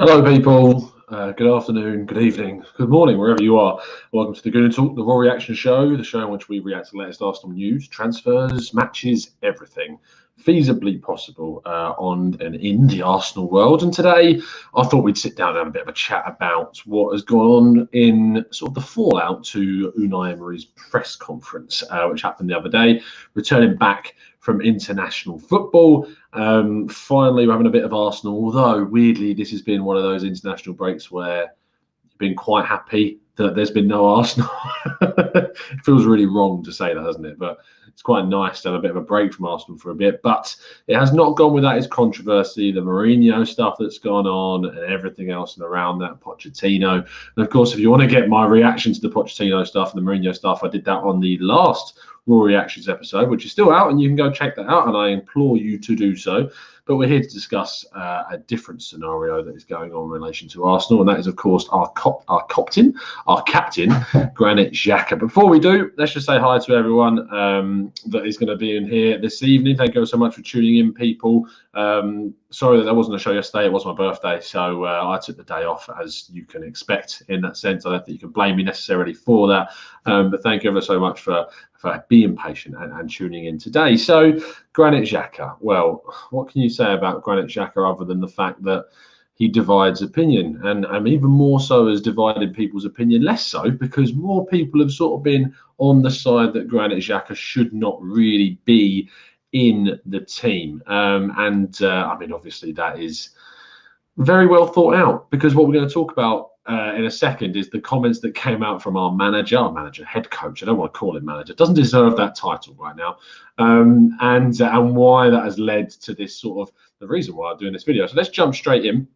Hello, people. Good afternoon, good evening, good morning, wherever you are. Welcome to the Granit Talk, the Raw Reaction Show, the show in which we react to the latest Arsenal news, transfers, matches, everything feasibly possible on and in the Arsenal world. And today, I thought we'd sit down and have a bit of a chat about what has gone on in sort of the fallout to Unai Emery's press conference, which happened the other day, returning back from international football. Finally, we're having a bit of Arsenal, although weirdly, this has been one of those international breaks where you've been quite happy that there's been no Arsenal. It feels really wrong to say that, doesn't it? But it's quite nice to have a bit of a break from Arsenal for a bit. But it has not gone without its controversy, the Mourinho stuff that's gone on and everything else and around that, Pochettino. And of course, if you want to get my reaction to the Pochettino stuff and the Mourinho stuff, I did that on the last Raw Reactions episode, which is still out, and you can go check that out, and I implore you to do so. But we're here to discuss a different scenario that is going on in relation to Arsenal, and that is, of course, our captain, Granit Xhaka. Before we do, let's just say hi to everyone that is going to be in here this evening. Thank you so much for tuning in, people. Sorry that there wasn't a show yesterday. It was my birthday, so I took the day off, as you can expect in that sense. I don't think you can blame me necessarily for that. But thank you ever so much for being patient and tuning in today. So, Granit Xhaka. Well, what can you say about Granit Xhaka other than the fact that he divides opinion, and even more so has divided people's opinion, less so because more people have sort of been on the side that Granit Xhaka should not really be in the team. I mean, obviously that is very well thought out, because what we're going to talk about in a second is the comments that came out from our head coach. I don't want to call him manager. Doesn't deserve that title right now. And why that has led to this sort of the reason why I'm doing this video. So let's jump straight in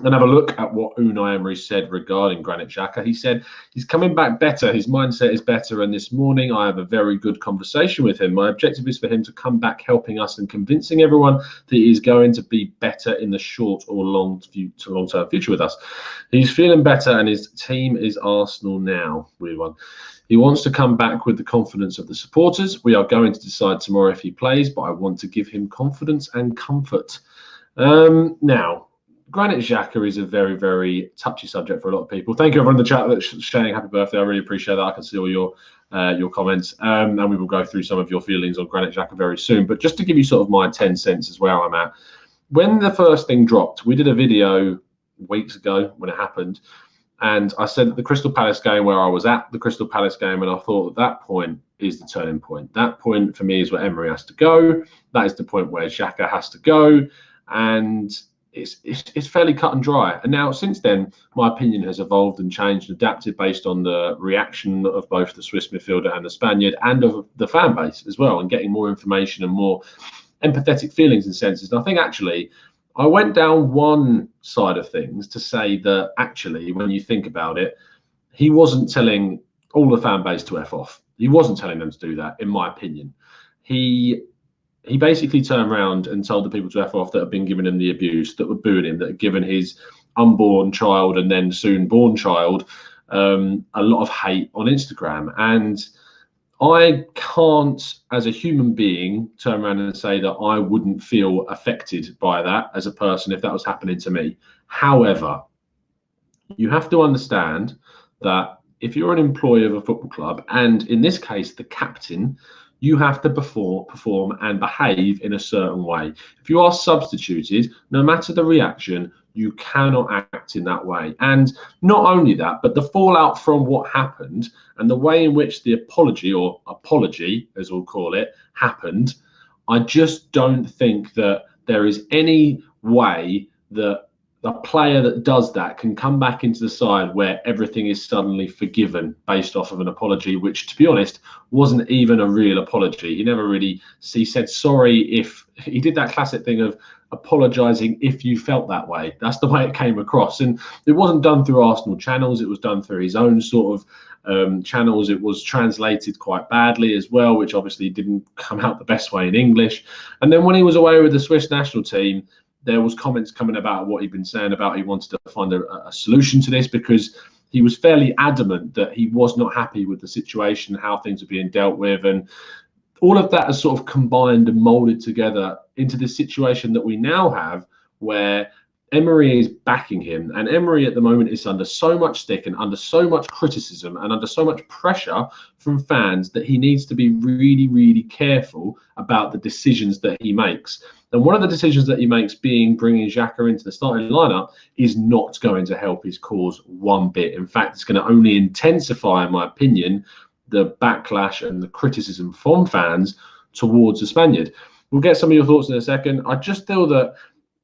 and have a look at what Unai Emery said regarding Granit Xhaka. He said he's coming back better. His mindset is better. And this morning, I have a very good conversation with him. My objective is for him to come back helping us and convincing everyone that he's going to be better in the short or long-term future with us. He's feeling better, and his team is Arsenal now. Weird one. He wants to come back with the confidence of the supporters. We are going to decide tomorrow if he plays, but I want to give him confidence and comfort. Now, Granit Xhaka is a very, very touchy subject for a lot of people. Thank you everyone in the chat that's saying happy birthday. I really appreciate that. I can see all your comments, and we will go through some of your feelings on Granit Xhaka very soon. But just to give you sort of my 10 cents as where I'm at. When the first thing dropped, we did a video weeks ago when it happened, and I said that the Crystal Palace game, where I was at the Crystal Palace game, and I thought that point is the turning point. That point for me is where Emery has to go. That is the point where Xhaka has to go, and it's fairly cut and dry. And now since then, my opinion has evolved and changed and adapted based on the reaction of both the Swiss midfielder and the Spaniard, and of the fan base as well, and getting more information and more empathetic feelings and senses. And I think actually I went down one side of things to say that actually, when you think about it, he wasn't telling all the fan base to F off. He wasn't telling them to do that, in my opinion. He basically turned around and told the people to F off that have been giving him the abuse, that were booing him, that had given his unborn child and then soon born child a lot of hate on Instagram. And I can't, as a human being, turn around and say that I wouldn't feel affected by that as a person if that was happening to me. However, you have to understand that if you're an employee of a football club, and in this case, the captain, you have to perform and behave in a certain way. If you are substituted, no matter the reaction, you cannot act in that way. And not only that, but the fallout from what happened and the way in which the apology, as we'll call it, happened, I just don't think that there is any way that the player that does that can come back into the side where everything is suddenly forgiven based off of an apology, which, to be honest, wasn't even a real apology. He said sorry if he did that classic thing of apologizing if you felt that way. That's the way it came across. And it wasn't done through Arsenal channels. It was done through his own sort of channels. It was translated quite badly as well, which obviously didn't come out the best way in English. And then when he was away with the Swiss national team, there was comments coming about what he'd been saying about he wanted to find a solution to this, because he was fairly adamant that he was not happy with the situation, how things were being dealt with. And all of that has sort of combined and molded together into the situation that we now have, where Emery is backing him, and Emery at the moment is under so much stick and under so much criticism and under so much pressure from fans that he needs to be really, really careful about the decisions that he makes. And one of the decisions that he makes, being bringing Xhaka into the starting lineup, is not going to help his cause one bit. In fact, it's going to only intensify, in my opinion, the backlash and the criticism from fans towards the Spaniard. We'll get some of your thoughts in a second. I just feel that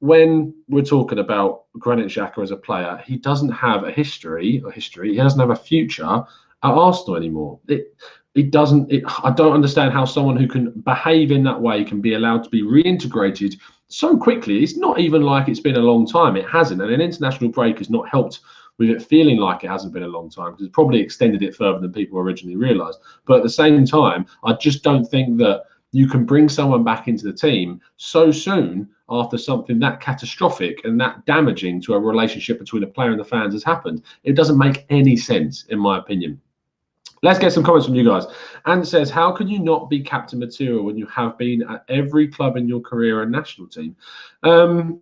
when we're talking about Granit Xhaka as a player, he doesn't have a history. He doesn't have a future at Arsenal anymore. I don't understand how someone who can behave in that way can be allowed to be reintegrated so quickly. It's not even like it's been a long time. It hasn't. And an international break has not helped with it feeling like it hasn't been a long time, because it's probably extended it further than people originally realised. But at the same time, I just don't think that you can bring someone back into the team so soon after something that catastrophic and that damaging to a relationship between a player and the fans has happened. It doesn't make any sense, in my opinion. Let's get some comments from you guys. And says, how can you not be captain material when you have been at every club in your career and national team? I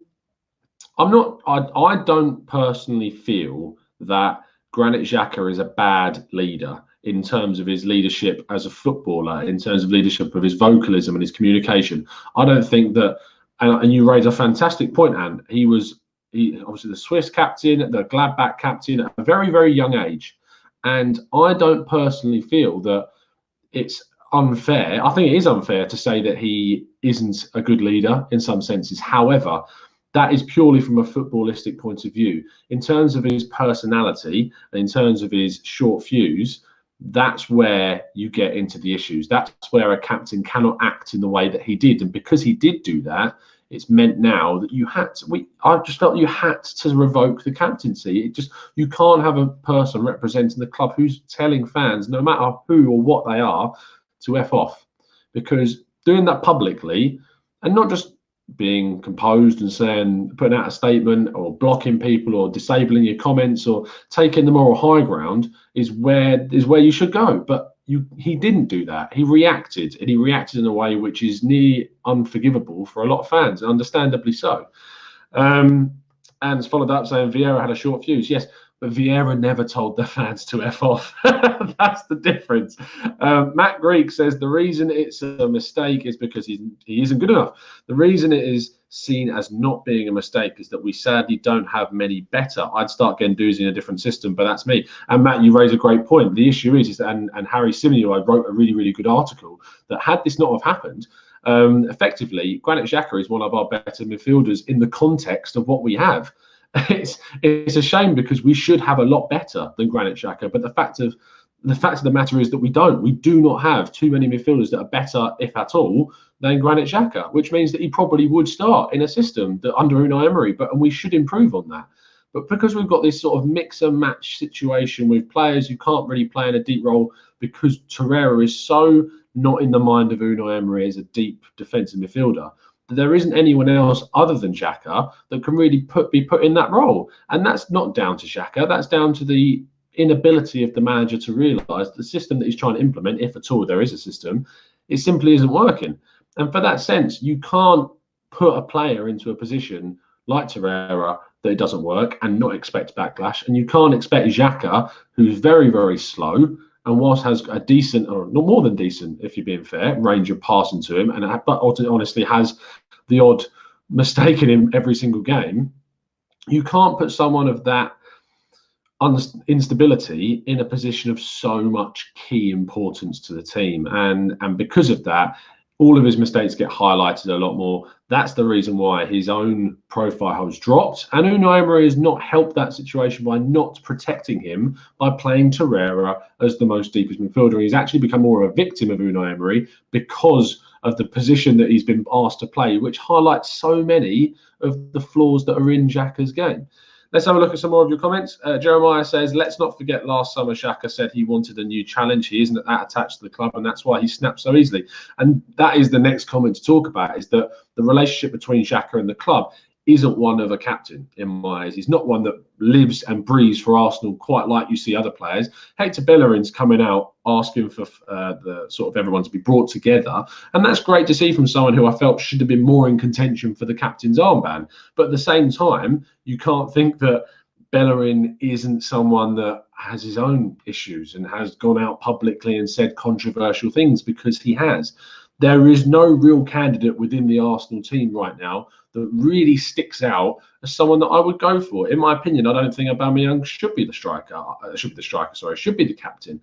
don't personally feel that Granit Xhaka is a bad leader in terms of his leadership as a footballer, in terms of leadership of his vocalism and his communication. I don't think that, and you raise a fantastic point, Anne. He obviously the Swiss captain, the Gladbach captain at a very, very young age. And I don't personally feel that it's unfair. I think it is unfair to say that he isn't a good leader in some senses. However, that is purely from a footballistic point of view. In terms of his personality, in terms of his short fuse, that's where you get into the issues. That's where a captain cannot act in the way that he did. And because he did do that, it's meant now that I just felt you had to revoke the captaincy. You can't have a person representing the club who's telling fans, no matter who or what they are, to F off. Because doing that publicly, and not just being composed and putting out a statement or blocking people or disabling your comments or taking the moral high ground is where you should go. But he didn't do that. He reacted, and he reacted in a way which is near unforgivable for a lot of fans, and understandably so. And it's followed up saying Vieira had a short fuse. Yes, but Vieira never told the fans to F off. That's the difference. Matt Greek says the reason it's a mistake is because he isn't good enough. The reason it is seen as not being a mistake is that we sadly don't have many better. I'd start Guendouzi in a different system, but that's me. And Matt, you raise a great point. The issue is that, and Harry Simeon wrote a really, really good article that had this not have happened, effectively, Granit Xhaka is one of our better midfielders in the context of what we have. It's a shame because we should have a lot better than Granit Xhaka, but the fact of the matter is that we do not have too many midfielders that are better, if at all, than Granit Xhaka, which means that he probably would start in a system that under Unai Emery, and we should improve on that. But because we've got this sort of mix and match situation with players who can't really play in a deep role, because Torreira is so not in the mind of Unai Emery as a deep defensive midfielder, there isn't anyone else other than Xhaka that can really be put in that role. And that's not down to Xhaka. That's down to the inability of the manager to realise the system that he's trying to implement, if at all there is a system, it simply isn't working. And for that sense, you can't put a player into a position like Torreira that it doesn't work and not expect backlash. And you can't expect Xhaka, who's very, very slow, and whilst has a decent, or not more than decent, if you're being fair, range of passing to him, but honestly has the odd mistake in him every single game, you can't put someone of that instability in a position of so much key importance to the team. And because of that, all of his mistakes get highlighted a lot more. That's the reason why his own profile has dropped. And Unai Emery has not helped that situation by not protecting him by playing Torreira as the most deepest midfielder. He's actually become more of a victim of Unai Emery because of the position that he's been asked to play, which highlights so many of the flaws that are in Xhaka's game. Let's have a look at some more of your comments. Jeremiah says, let's not forget last summer Xhaka said he wanted a new challenge. He isn't that attached to the club, and that's why he snapped so easily. And that is the next comment to talk about, is that the relationship between Xhaka and the club isn't one of a captain in my eyes. He's not one that lives and breathes for Arsenal quite like you see other players. Hector Bellerin's coming out asking for the sort of everyone to be brought together, and that's great to see from someone who I felt should have been more in contention for the captain's armband. But at the same time, you can't think that Bellerin isn't someone that has his own issues and has gone out publicly and said controversial things, because he has. There is no real candidate within the Arsenal team right now that really sticks out as someone that I would go for. In my opinion, I don't think Aubameyang should be the striker. Should be the captain.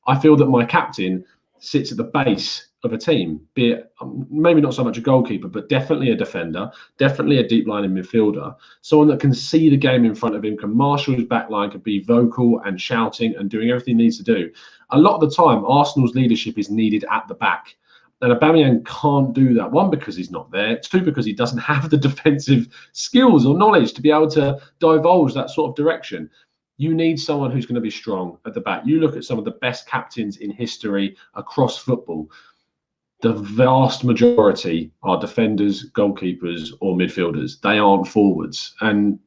I feel that my captain sits at the base of a team, be it maybe not so much a goalkeeper, but definitely a defender, definitely a deep line midfielder, someone that can see the game in front of him, can marshal his back line, can be vocal and shouting and doing everything he needs to do. A lot of the time, Arsenal's leadership is needed at the back. And Aubameyang can't do that. One, because he's not there. Two, because he doesn't have the defensive skills or knowledge to be able to divulge that sort of direction. You need someone who's going to be strong at the back. You look at some of the best captains in history across football. The vast majority are defenders, goalkeepers, or midfielders. They aren't forwards. And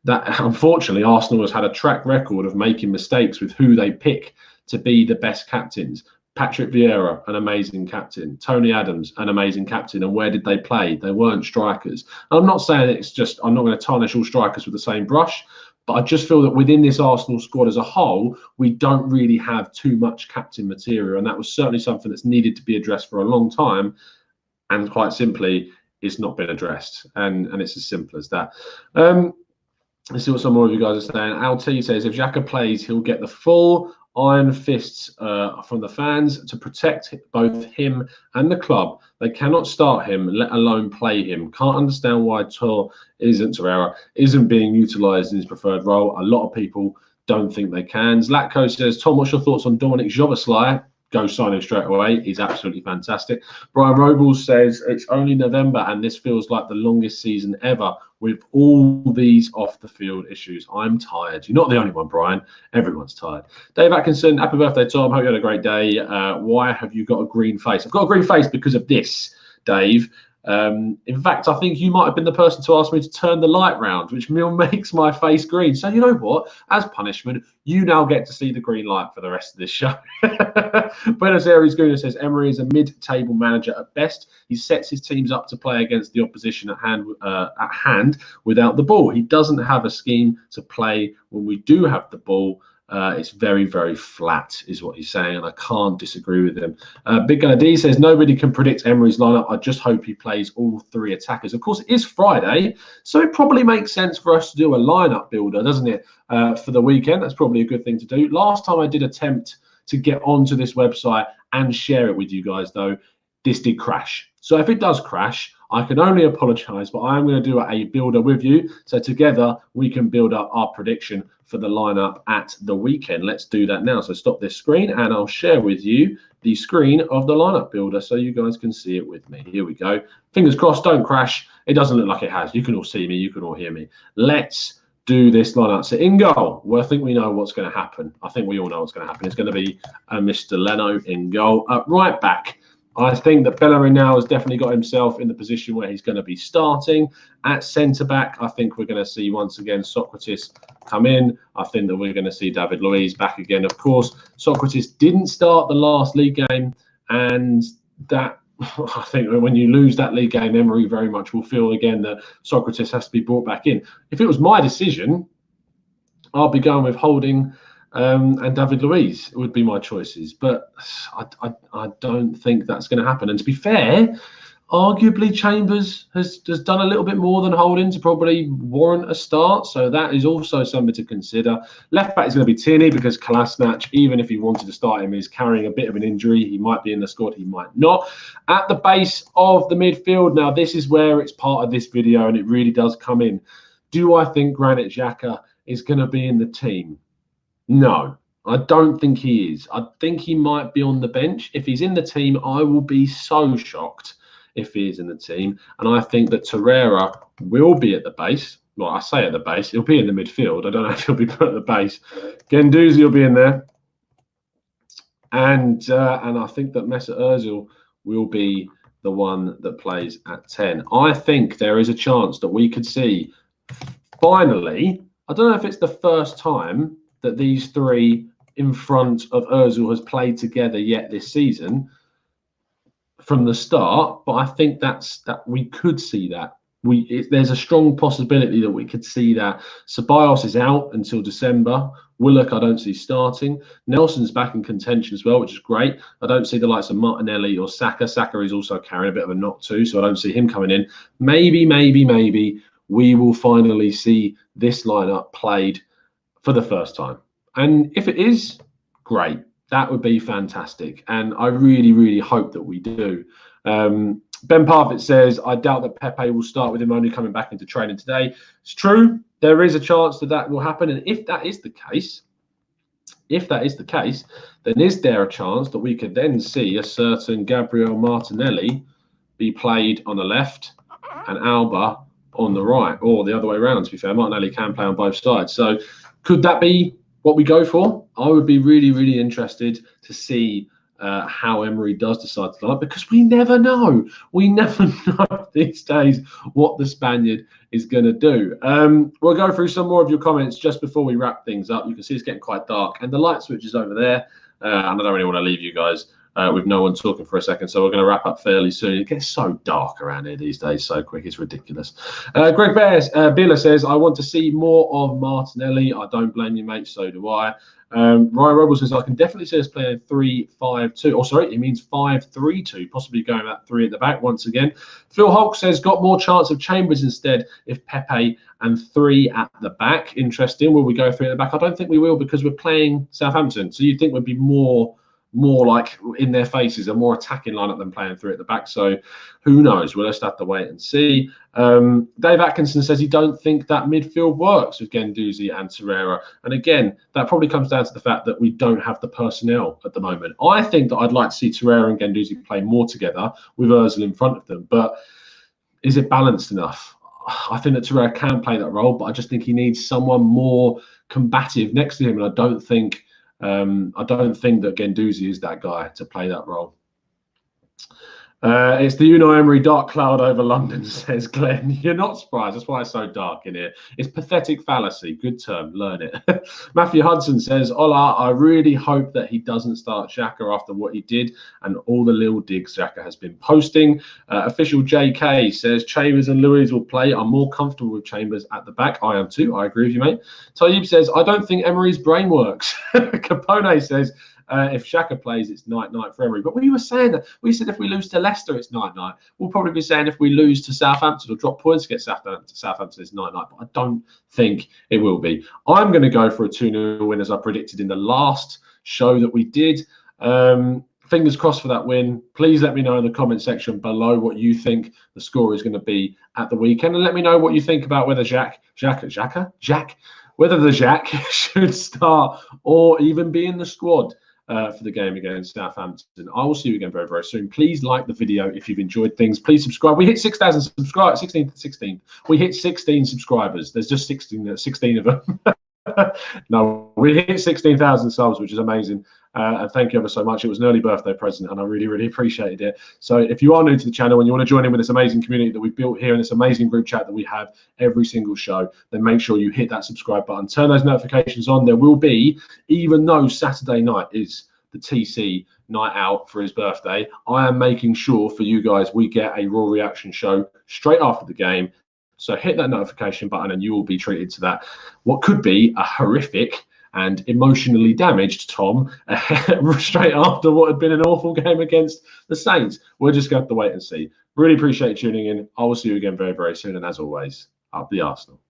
that, unfortunately, Arsenal has had a track record of making mistakes with who they pick to be the best captains. Patrick Vieira, an amazing captain. Tony Adams, an amazing captain. And where did they play? They weren't strikers. I'm not saying it's just, I'm not going to tarnish all strikers with the same brush, but I just feel that within this Arsenal squad as a whole, we don't really have too much captain material. And that was certainly something that's needed to be addressed for a long time. And quite simply, it's not been addressed. And it's as simple as that. Let's see what some more of you guys are saying. LT says, if Xhaka plays, he'll get the full iron fists from the fans to protect both him and the club. They cannot start him, let alone play him. Can't understand why Torreira isn't being utilised in his preferred role. A lot of people don't think they can. Zlatko says, Tom, what's your thoughts on Dominik Szoboszlai? Go sign him straight away. He's absolutely fantastic. Brian Robles says, it's only November and this feels like the longest season ever with all these off-the-field issues. I'm tired. You're not the only one, Brian. Everyone's tired. Dave Atkinson, happy birthday, Tom. Hope you had a great day. Why have you got a green face? I've got a green face because of this, Dave. In fact, I think you might have been the person to ask me to turn the light round, which makes my face green. So you know what? As punishment, you now get to see the green light for the rest of this show. Buenos Aires Guna says, Emery is a mid-table manager at best. He sets his teams up to play against the opposition at hand without the ball. He doesn't have a scheme to play when we do have the ball. It's very, very flat, is what he's saying, and I can't disagree with him. Big Gunner D says, nobody can predict Emery's lineup. I just hope he plays all three attackers. Of course, it is Friday, so it probably makes sense for us to do a lineup builder, doesn't it, for the weekend? That's probably a good thing to do. Last time I did attempt to get onto this website and share it with you guys, though, this did crash. So if it does crash, I can only apologise, but I am going to do a builder with you. So together we can build up our prediction for the lineup at the weekend. Let's do that now. So stop this screen and I'll share with you the screen of the lineup builder so you guys can see it with me. Here we go. Fingers crossed, don't crash. It doesn't look like it has. You can all see me. You can all hear me. Let's do this lineup. So in goal, well, I think we know what's going to happen. I think we all know what's going to happen. It's going to be Mr. Leno in goal. Right back, I think that Bellerin now has definitely got himself in the position where he's going to be starting. At centre-back, I think we're going to see once again Socrates come in. I think that we're going to see David Luiz back again. Of course, Socrates didn't start the last league game, and that I think when you lose that league game, Emery very much will feel again that Socrates has to be brought back in. If it was my decision, I'll be going with Holding and David Luiz would be my choices, but I don't think that's going to happen. And to be fair, arguably Chambers has done a little bit more than Holding to probably warrant a start, so that is also something to consider. Left back is going to be Tierney because Kolasinac, even if he wanted to start him, is carrying a bit of an injury. He might be in the squad, he might not. At the base of the midfield, now this is where it's part of this video and it really does come in. Do I think Granit Xhaka is going to be in the team? No, I don't think he is. I think he might be on the bench. If he's in the team, I will be so shocked if he is in the team. And I think that Torreira will be at the base. Well, I say at the base. He'll be in the midfield. I don't know if he'll be put at the base. Guendouzi will be in there. And I think that Mesut Ozil will be the one that plays at 10. I think there is a chance that we could see finally, I don't know if it's the first time that these three in front of Ozil has played together yet this season from the start, but I think that we could see that. There's a strong possibility that we could see that. Ceballos is out until December. Willock, I don't see starting. Nelson's back in contention as well, which is great. I don't see the likes of Martinelli or Saka. Saka is also carrying a bit of a knock too, so I don't see him coming in. Maybe we will finally see this lineup played for the first time. And if it is, great. That would be fantastic. And I really, really hope that we do. Ben Parfitt says, I doubt that Pepe will start with him only coming back into training today. It's true. There is a chance that will happen. And if that is the case, then is there a chance that we could then see a certain Gabriel Martinelli be played on the left and Alba on the right, or the other way around, to be fair? Martinelli can play on both sides. So could that be what we go for? I would be really, really interested to see how Emery does decide to line up, because we never know. We never know these days what the Spaniard is going to do. We'll go through some more of your comments just before we wrap things up. You can see it's getting quite dark, and the light switch is over there. And I don't really want to leave you guys with no one talking for a second, so we're going to wrap up fairly soon. It gets so dark around here these days so quick, it's ridiculous. Greg Biller says, I want to see more of Martinelli. I don't blame you, mate, so do I. Ryan Robles says, I can definitely see us playing 3-5-2. Oh, sorry, it means 5-3-2, possibly going at 3 at the back once again. Phil Hulk says, got more chance of Chambers instead if Pepe and 3 at the back. Interesting. Will we go 3 at the back? I don't think we will, because we're playing Southampton. So you'd think we'd be more like in their faces, a more attacking lineup than playing 3 at the back. So who knows? We'll just have to wait and see. Dave Atkinson says he don't think that midfield works with Guendouzi and Torreira. And again, that probably comes down to the fact that we don't have the personnel at the moment. I think that I'd like to see Torreira and Guendouzi play more together with Ozil in front of them. But is it balanced enough? I think that Torreira can play that role, but I just think he needs someone more combative next to him. And I don't think that Guendouzi is that guy to play that role. It's the Unai Emery dark cloud over London, says Glenn. You're not surprised. That's why it's so dark in here. It's pathetic fallacy. Good term. Learn it. Matthew Hudson says, Hola, I really hope that he doesn't start Xhaka after what he did and all the little digs Xhaka has been posting. Official JK says, Chambers and Luiz will play. I'm more comfortable with Chambers at the back. I am too. I agree with you, mate. Tayyip says, I don't think Emery's brain works. Capone says, if Xhaka plays, it's night-night for Emery. But we were saying that. We said if we lose to Leicester, it's night-night. We'll probably be saying if we lose to Southampton or drop points against Southampton, it's night-night. But I don't think it will be. I'm going to go for a 2-0 win, as I predicted in the last show that we did. Fingers crossed for that win. Please let me know in the comment section below what you think the score is going to be at the weekend. And let me know what you think about whether whether the Jack should start or even be in the squad for the game against Southampton. I will see you again very, very soon. Please like the video if you've enjoyed things. Please subscribe. We hit 6,000 subscribers. 16. We hit 16 subscribers. There's just 16 of them. No, we hit 16,000 subs, which is amazing. And thank you ever so much. It was an early birthday present, and I really, really appreciated it. So if you are new to the channel and you want to join in with this amazing community that we've built here in this amazing group chat that we have every single show, then make sure you hit that subscribe button. Turn those notifications on. There will be, even though Saturday night is the TC night out for his birthday, I am making sure for you guys we get a Raw reaction show straight after the game. So hit that notification button and you will be treated to that, what could be a horrific and emotionally damaged Tom straight after what had been an awful game against the Saints. We're just going to have to wait and see. Really appreciate you tuning in. I will see you again very, very soon. And as always, up the Arsenal.